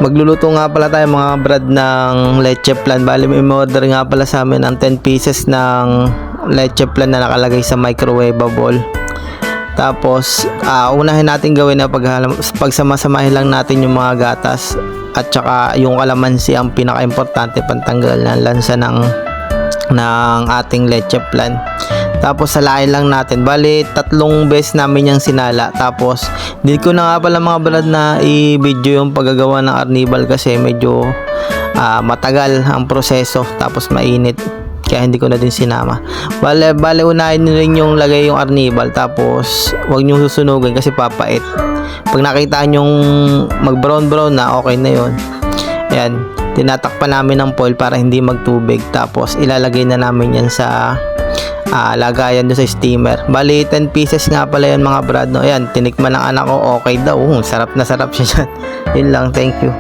Magluluto nga pala tayo mga brad ng leche flan. Bali may order nga pala sa amin ng 10 pieces ng leche flan na nakalagay sa microwavable. Tapos unahin natin gawin na pagsamasamahin lang natin yung mga gatas at saka yung kalamansi ang pinaka-importante pantanggal ng lansa ng ating leche flan. Tapos salain lang natin. Bali 3 beses namin yung sinala. Tapos hindi ko na nga pala mga brad na i-video yung paggagawa ng arnibal kasi medyo matagal ang proseso, tapos mainit, kaya hindi ko na din sinama. Bale unahin nyo rin yung lagay yung arnibal, tapos huwag nyo susunugin kasi papait. Pag nakita nyo mag brown na, okay na yon. Ayan, tinatakpan namin ng foil para hindi magtubig, tapos ilalagay na namin yan sa lagayan doon sa steamer. Bali 10 pieces nga pala yan mga brad, no? Ayan, tinikman ng anak ko, okay daw. Sarap na sarap siya dyan. Yun lang, thank you.